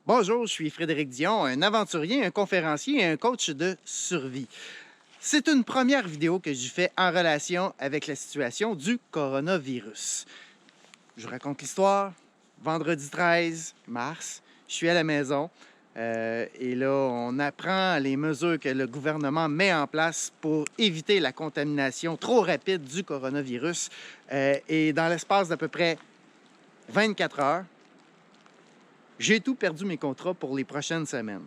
Bonjour, je suis Frédéric Dion, un aventurier, un conférencier et un coach de survie. C'est une première vidéo que je fais en relation avec la situation du coronavirus. Je vous raconte l'histoire. Vendredi 13 mars, je suis à la maison et là, on apprend les mesures que le gouvernement met en place pour éviter la contamination trop rapide du coronavirus. Et dans l'espace d'à peu près 24 heures, j'ai tout perdu mes contrats pour les prochaines semaines.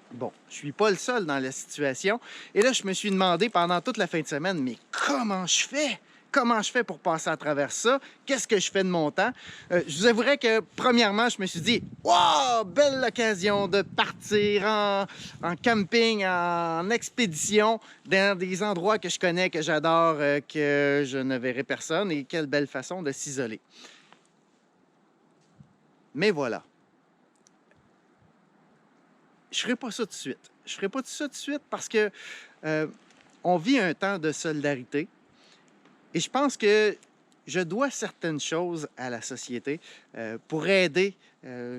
Bon, je suis pas le seul dans la situation. Et là, je me suis demandé pendant toute la fin de semaine, mais comment je fais? Comment je fais pour passer à travers ça? Qu'est-ce que je fais de mon temps? Je vous avouerais que, premièrement, je me suis dit, wow, belle occasion de partir en camping, en expédition, dans des endroits que je connais, que j'adore, que je ne verrai personne. Et quelle belle façon de s'isoler. Mais voilà. Je ne ferai pas ça tout de suite. Je ne ferai pas ça tout de suite parce que on vit un temps de solidarité et je pense que je dois certaines choses à la société pour aider.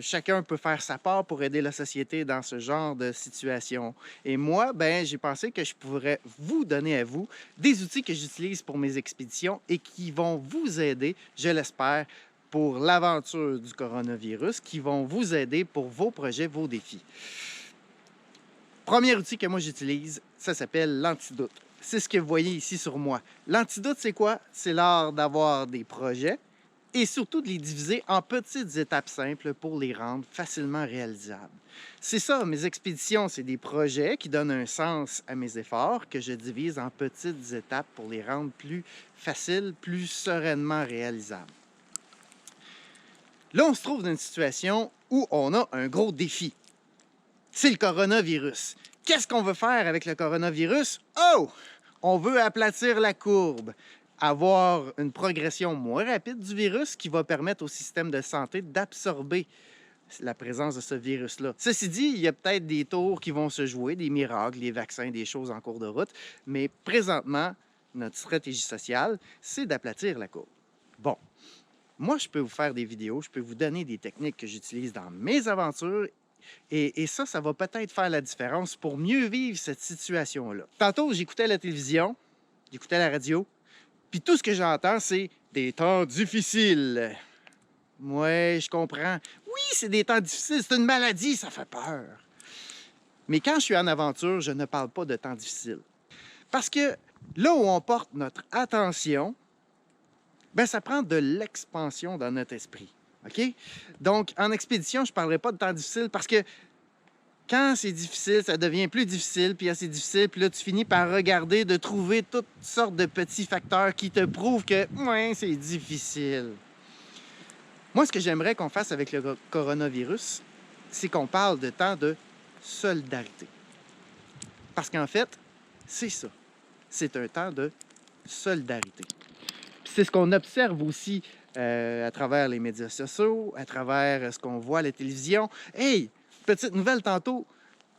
Chacun peut faire sa part pour aider la société dans ce genre de situation. Et moi, ben, j'ai pensé que je pourrais vous donner à vous des outils que j'utilise pour mes expéditions et qui vont vous aider, je l'espère, pour l'aventure du coronavirus, qui vont vous aider pour vos projets, vos défis. Premier outil que moi j'utilise, ça s'appelle l'antidote. C'est ce que vous voyez ici sur moi. L'antidote, c'est quoi? C'est l'art d'avoir des projets et surtout de les diviser en petites étapes simples pour les rendre facilement réalisables. C'est ça, mes expéditions, c'est des projets qui donnent un sens à mes efforts que je divise en petites étapes pour les rendre plus faciles, plus sereinement réalisables. Là, on se trouve dans une situation où on a un gros défi. C'est le coronavirus. Qu'est-ce qu'on veut faire avec le coronavirus? Oh! On veut aplatir la courbe, avoir une progression moins rapide du virus qui va permettre au système de santé d'absorber la présence de ce virus-là. Ceci dit, il y a peut-être des tours qui vont se jouer, des miracles, des vaccins, des choses en cours de route, mais présentement, notre stratégie sociale, c'est d'aplatir la courbe. Bon, moi, je peux vous faire des vidéos, je peux vous donner des techniques que j'utilise dans mes aventures. Et ça va peut-être faire la différence pour mieux vivre cette situation-là. Tantôt, j'écoutais la télévision, j'écoutais la radio, puis tout ce que j'entends, c'est des temps difficiles. Ouais, je comprends. Oui, c'est des temps difficiles, c'est une maladie, ça fait peur. Mais quand je suis en aventure, je ne parle pas de temps difficiles. Parce que là où on porte notre attention, ben ça prend de l'expansion dans notre esprit. OK? Donc, en expédition, je ne parlerai pas de temps difficile parce que quand c'est difficile, ça devient plus difficile, puis c'est difficile, puis là, tu finis par regarder, de trouver toutes sortes de petits facteurs qui te prouvent que, ouais, c'est difficile. Moi, ce que j'aimerais qu'on fasse avec le coronavirus, c'est qu'on parle de temps de solidarité. Parce qu'en fait, c'est ça. C'est un temps de solidarité. Puis c'est ce qu'on observe aussi à travers les médias sociaux, à travers ce qu'on voit à la télévision. Hey, petite nouvelle tantôt,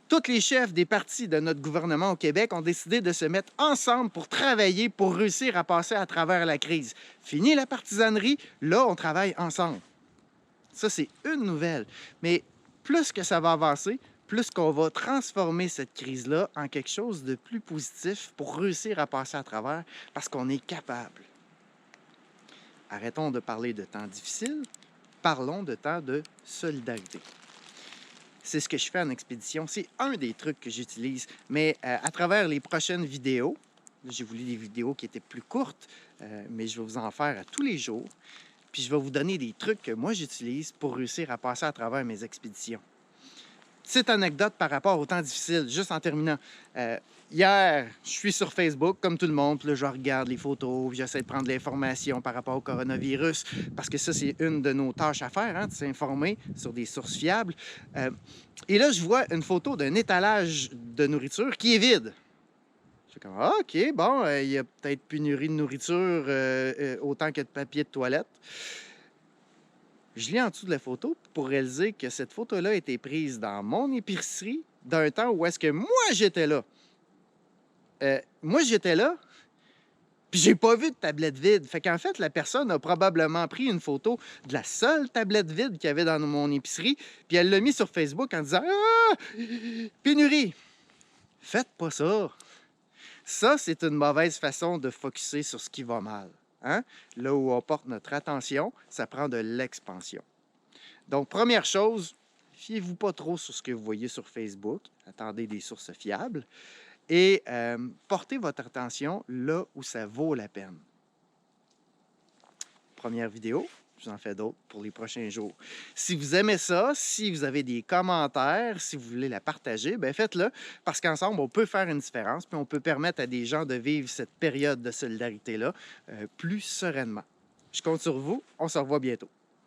tous les chefs des partis de notre gouvernement au Québec ont décidé de se mettre ensemble pour travailler, pour réussir à passer à travers la crise. Fini la partisanerie, là, on travaille ensemble. Ça, c'est une nouvelle. Mais plus que ça va avancer, plus qu'on va transformer cette crise-là en quelque chose de plus positif pour réussir à passer à travers, parce qu'on est capable. Arrêtons de parler de temps difficiles, parlons de temps de solidarité. C'est ce que je fais en expédition. C'est un des trucs que j'utilise. Mais à travers les prochaines vidéos, j'ai voulu des vidéos qui étaient plus courtes, mais je vais vous en faire à tous les jours. Puis je vais vous donner des trucs que moi j'utilise pour réussir à passer à travers mes expéditions. Petite anecdote par rapport au temps difficile, juste en terminant. Hier, je suis sur Facebook, comme tout le monde, puis là, je regarde les photos, puis j'essaie de prendre l'information par rapport au coronavirus, parce que ça, c'est une de nos tâches à faire, hein, de s'informer sur des sources fiables. Et là, je vois une photo d'un étalage de nourriture qui est vide. Je suis comme, ah, OK, bon, il y a peut-être pénurie de nourriture autant que de papier de toilette. Je lis en dessous de la photo pour réaliser que cette photo-là a été prise dans mon épicerie d'un temps où est-ce que moi, j'étais là. Moi, j'étais là, Puis j'ai pas vu de tablette vide. Fait qu'en fait, la personne a probablement pris une photo de la seule tablette vide qu'il y avait dans mon épicerie, puis elle l'a mis sur Facebook en disant « Ah! Pénurie! » Faites pas ça. Ça, c'est une mauvaise façon de focusser sur ce qui va mal. Hein? Là où on porte notre attention, ça prend de l'expansion. Donc, première chose, fiez-vous pas trop sur ce que vous voyez sur Facebook. Attendez des sources fiables. Et portez votre attention là où ça vaut la peine. Première vidéo, je vous en fais d'autres pour les prochains jours. Si vous aimez ça, si vous avez des commentaires, si vous voulez la partager, bien faites-le parce qu'ensemble, on peut faire une différence puis on peut permettre à des gens de vivre cette période de solidarité-là plus sereinement. Je compte sur vous. On se revoit bientôt.